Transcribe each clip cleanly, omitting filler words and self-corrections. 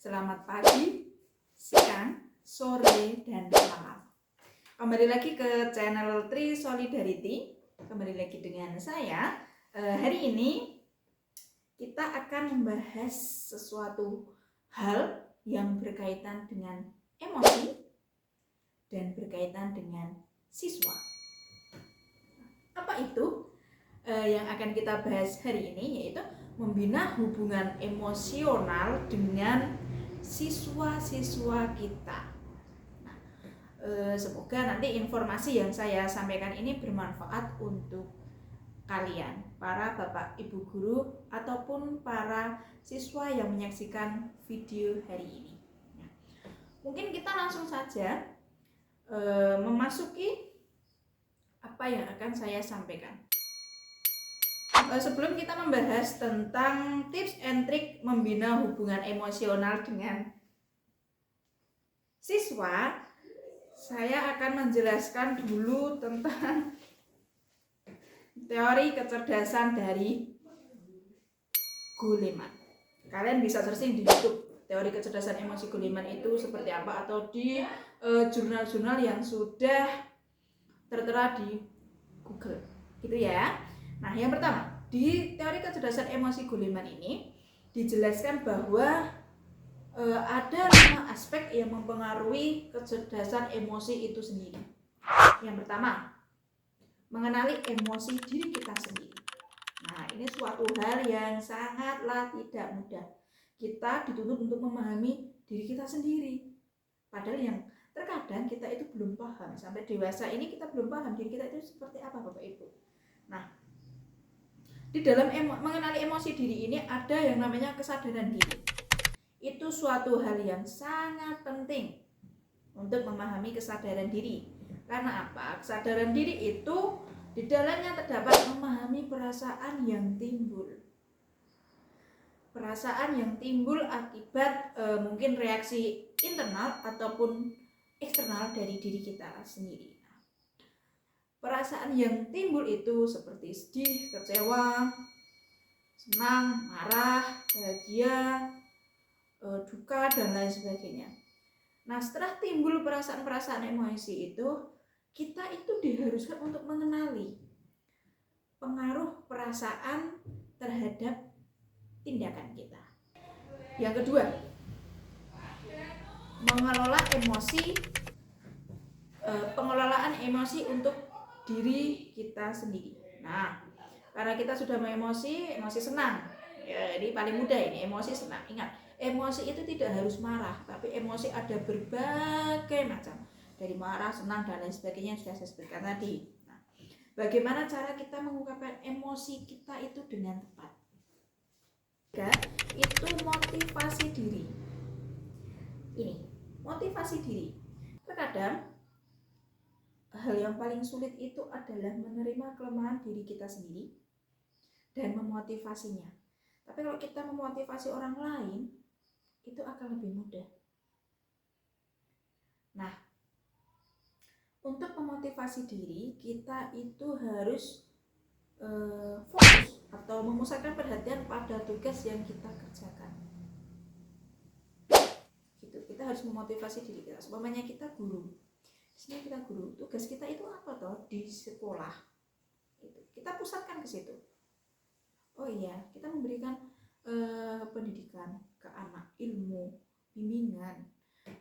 Selamat pagi, siang, sore, dan malam. Kembali lagi ke channel Tri Solidarity. Kembali lagi dengan saya. Hari ini kita akan membahas sesuatu hal yang berkaitan dengan emosi dan berkaitan dengan siswa. Apa itu yang akan kita bahas hari ini? Yaitu membina hubungan emosional dengan siswa-siswa kita. Nah, semoga nanti informasi yang saya sampaikan ini bermanfaat untuk kalian, para bapak ibu guru ataupun para siswa yang menyaksikan video hari ini. Nah, mungkin kita langsung saja memasuki apa yang akan saya sampaikan. Sebelum kita membahas tentang tips and trik membina hubungan emosional dengan siswa, saya akan menjelaskan dulu tentang teori kecerdasan dari Goleman. Kalian bisa searching di YouTube teori kecerdasan emosi Goleman itu seperti apa, atau di jurnal-jurnal yang sudah tertera di Google, gitu ya. Nah, yang pertama, di teori kecerdasan emosi Goleman ini dijelaskan bahwa ada 5 aspek yang mempengaruhi kecerdasan emosi itu sendiri. Yang pertama, mengenali emosi diri kita sendiri. Nah, ini suatu hal yang sangatlah tidak mudah. Kita dituntut untuk memahami diri kita sendiri. Padahal yang terkadang kita itu belum paham. Sampai dewasa ini kita belum paham diri kita itu seperti apa, Bapak Ibu. Nah, di dalam mengenali emosi diri ini ada yang namanya kesadaran diri. Itu suatu hal yang sangat penting untuk memahami kesadaran diri. Karena apa? Kesadaran diri itu di dalamnya terdapat memahami perasaan yang timbul. Perasaan yang timbul akibat mungkin reaksi internal ataupun eksternal dari diri kita sendiri. Perasaan yang timbul itu seperti sedih, kecewa, senang, marah, bahagia, duka, dan lain sebagainya. Nah, setelah timbul perasaan-perasaan emosi itu, kita itu diharuskan untuk mengenali pengaruh perasaan terhadap tindakan kita. Yang kedua, mengelola emosi, pengelolaan emosi untuk diri kita sendiri. Nah, karena kita sudah emosi senang, ya, ini paling mudah ini, emosi senang. Ingat, emosi itu tidak harus marah, tapi emosi ada berbagai macam, dari marah, senang, dan lain sebagainya yang sudah saya sebutkan tadi. Nah, bagaimana cara kita mengungkapkan emosi kita itu dengan tepat? Itu motivasi diri. Ini motivasi diri. Terkadang hal yang paling sulit itu adalah menerima kelemahan diri kita sendiri dan memotivasinya. Tapi kalau kita memotivasi orang lain, itu akan lebih mudah. Nah, untuk memotivasi diri, kita itu harus fokus atau memusatkan perhatian pada tugas yang kita kerjakan. Gitu. Kita harus memotivasi diri kita. Umpamanya kita guru. Di kita guru, tugas kita itu apa toh di sekolah? Gitu. Kita pusatkan ke situ. Oh iya, kita memberikan pendidikan ke anak, ilmu, bimbingan,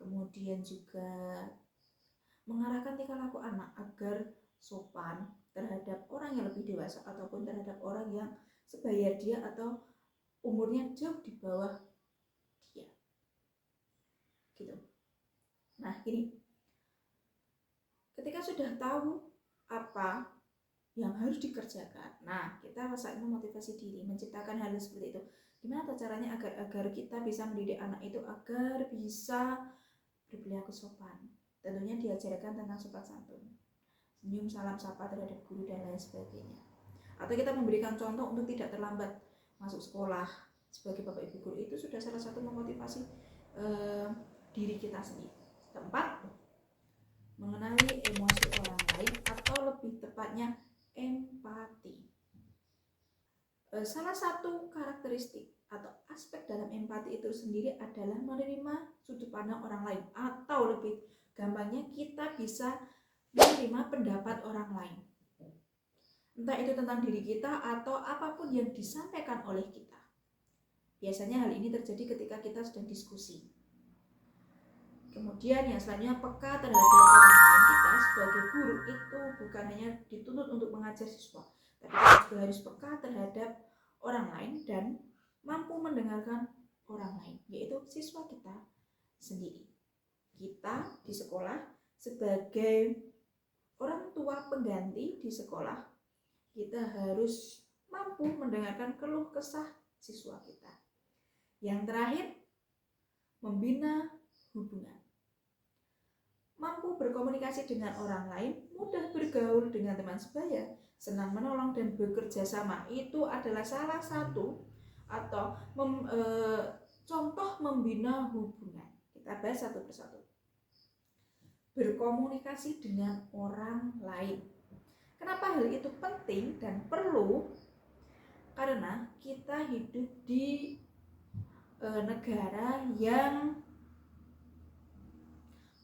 kemudian juga mengarahkan tingkah laku anak agar sopan terhadap orang yang lebih dewasa ataupun terhadap orang yang sebaya dia atau umurnya jauh di bawah dia. Gitu. Nah, ini ketika sudah tahu apa yang harus dikerjakan, nah kita rasain memotivasi diri, menciptakan hal seperti itu. Gimana caranya agar kita bisa mendidik anak itu agar bisa berperilaku sopan? Tentunya diajarkan tentang sopan santun, senyum, salam sapa terhadap guru, dan lain sebagainya. Atau kita memberikan contoh untuk tidak terlambat masuk sekolah sebagai bapak ibu guru, itu sudah salah satu memotivasi diri kita sendiri. Keempat, mengenali emosi orang lain atau lebih tepatnya empati. Salah satu karakteristik atau aspek dalam empati itu sendiri adalah menerima sudut pandang orang lain, atau lebih gampangnya kita bisa menerima pendapat orang lain, entah itu tentang diri kita atau apapun yang disampaikan oleh kita. Biasanya hal ini terjadi ketika kita sedang diskusi. Kemudian yang selanjutnya, peka terhadap orang lain. Kita sebagai guru itu bukan hanya dituntut untuk mengajar siswa, tapi kita juga harus peka terhadap orang lain dan mampu mendengarkan orang lain, yaitu siswa kita sendiri. Kita di sekolah sebagai orang tua pengganti di sekolah, kita harus mampu mendengarkan keluh kesah siswa kita. Yang terakhir, membina hubungan. Mampu berkomunikasi dengan orang lain, mudah bergaul dengan teman sebaya, senang menolong dan bekerja sama. Itu adalah salah satu atau contoh membina hubungan. Kita bahas satu persatu. Berkomunikasi dengan orang lain. Kenapa hal itu penting dan perlu? Karena kita hidup di negara yang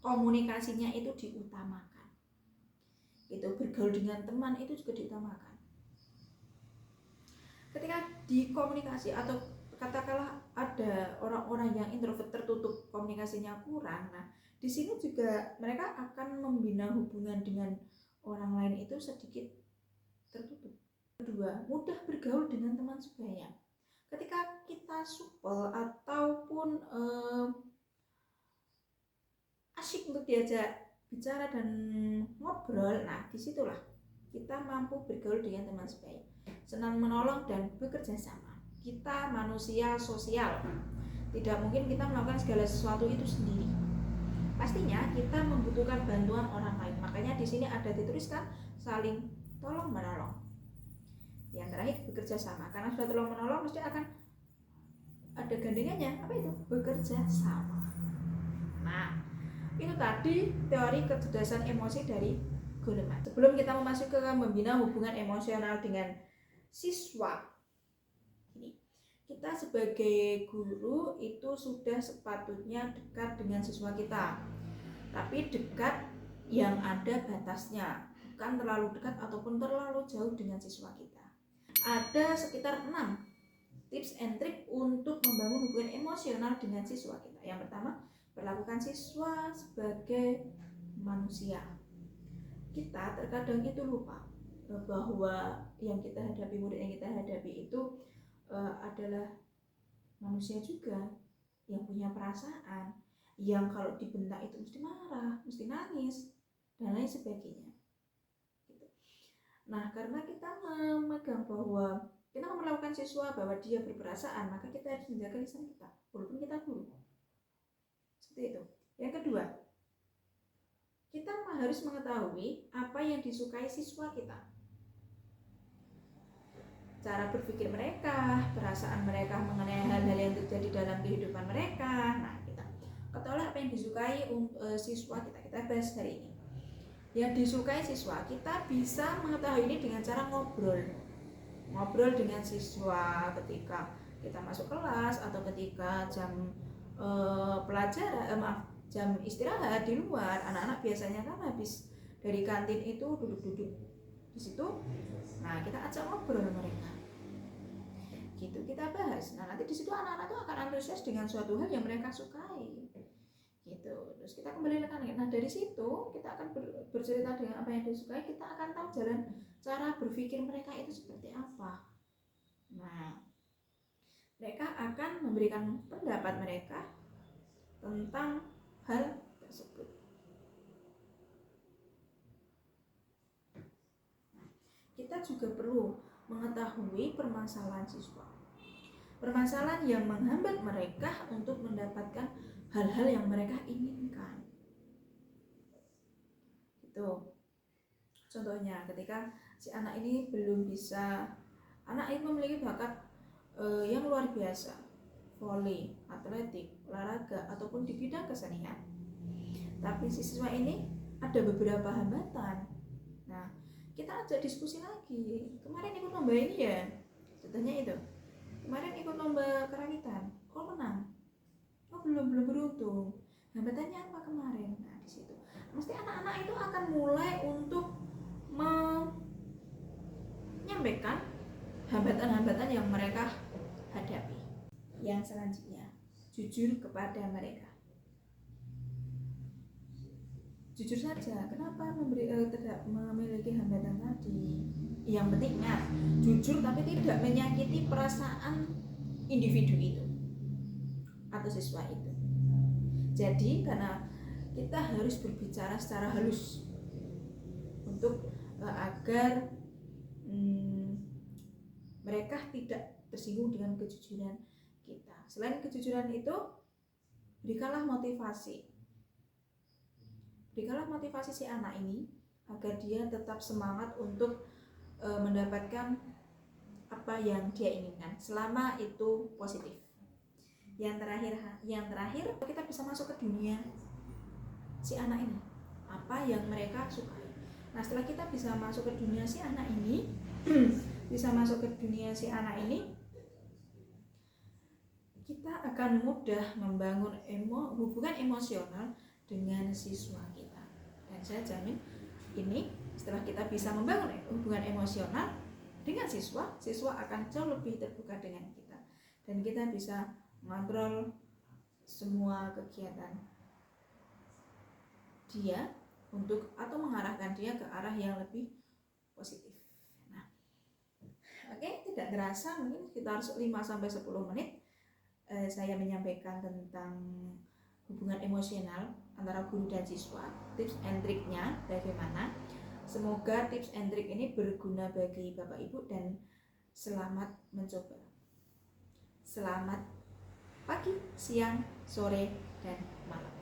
komunikasinya itu diutamakan. Itu bergaul dengan teman itu juga diutamakan. Ketika di komunikasi atau katakanlah ada orang-orang yang introvert, tertutup, komunikasinya kurang, nah di sini juga mereka akan membina hubungan dengan orang lain itu sedikit tertutup. Kedua, mudah bergaul dengan teman sebaya. Ketika kita supel ataupun asyik untuk diajak bicara dan ngobrol, nah disitulah kita mampu bergaul dengan teman sebaya, senang menolong dan bekerja sama. Kita manusia sosial, tidak mungkin kita melakukan segala sesuatu itu sendiri. Pastinya kita membutuhkan bantuan orang lain. Makanya di sini ada dituliskan saling tolong menolong. Yang terakhir, bekerja sama. Karena sudah tolong menolong, mesti akan ada gandengannya. Apa itu? Bekerja sama. Nah, itu tadi teori kecerdasan emosi dari Goleman. Sebelum kita memasuki ke membina hubungan emosional dengan siswa, ini kita sebagai guru itu sudah sepatutnya dekat dengan siswa kita, tapi dekat yang ada batasnya, bukan terlalu dekat ataupun terlalu jauh dengan siswa kita. Ada sekitar 6 tips and trik untuk membangun hubungan emosional dengan siswa kita. Yang pertama, perlakukan siswa sebagai manusia. Kita terkadang itu lupa bahwa yang kita hadapi, murid yang kita hadapi itu adalah manusia juga, yang punya perasaan, yang kalau dibentak itu mesti marah, mesti nangis, dan lain sebagainya. Nah, karena kita memegang bahwa kita memperlakukan siswa bahwa dia berperasaan, maka kita harus menjaga lisan kita, walaupun kita guru. Seperti itu. Yang kedua, kita harus mengetahui apa yang disukai siswa kita, cara berpikir mereka, perasaan mereka mengenai hal-hal yang terjadi dalam kehidupan mereka. Nah, kita ketahui apa yang disukai siswa kita. Kita bahas hari ini. Yang disukai siswa, kita bisa mengetahui ini dengan cara ngobrol dengan siswa ketika kita masuk kelas atau ketika jam jam istirahat di luar. Anak-anak biasanya kan habis dari kantin itu duduk-duduk di situ. Nah, kita ajak ngobrol mereka. Gitu kita bahas. Nah, nanti di situ anak-anak itu akan antusias dengan suatu hal yang mereka sukai. Gitu. Terus kita kembali lagi. Nah, dari situ kita akan bercerita dengan apa yang disukai, kita akan tahu jalan cara berpikir mereka itu seperti apa. Nah, mereka akan memberikan pendapat mereka tentang hal tersebut. Kita juga perlu mengetahui permasalahan siswa, permasalahan yang menghambat mereka untuk mendapatkan hal-hal yang mereka inginkan. Itu contohnya ketika si anak ini belum bisa, anak ini memiliki bakat yang luar biasa, voli, atletik, olahraga, ataupun di bidang kesenian, tapi si siswa ini ada beberapa hambatan. Nah, kita ajak diskusi lagi. Kemarin ikut lomba ini ya, contohnya itu. kemarin ikut lomba kerawitan, oh menang, oh belum beruntung, hambatannya apa kemarin. Nah di situ mesti anak-anak itu akan mulai untuk menyampaikan hambatan-hambatan yang mereka hadapi. Yang selanjutnya, jujur kepada mereka. Jujur saja, kenapa tidak memiliki hambatan tadi. Yang penting ingat, jujur tapi tidak menyakiti perasaan individu itu atau siswa itu. Jadi karena kita harus berbicara secara halus untuk agar mereka tidak tersinggung dengan kejujuran kita. Selain kejujuran itu, berikanlah motivasi. Berikanlah motivasi si anak ini agar dia tetap semangat untuk mendapatkan apa yang dia inginkan selama itu positif. Yang terakhir kita bisa masuk ke dunia si anak ini, apa yang mereka sukai. Nah setelah kita bisa masuk ke dunia si anak ini kita akan mudah membangun hubungan emosional dengan siswa kita. Dan saya jamin ini setelah kita bisa membangun hubungan emosional dengan siswa akan jauh lebih terbuka dengan kita, dan kita bisa mengontrol semua kegiatan dia atau mengarahkan dia ke arah yang lebih positif. Nah, oke, tidak terasa mungkin sekitar 5-10 menit saya menyampaikan tentang hubungan emosional antara guru dan siswa, tips and triknya bagaimana. Semoga tips and trik ini berguna bagi Bapak Ibu dan selamat mencoba. Selamat pagi, siang, sore, dan malam.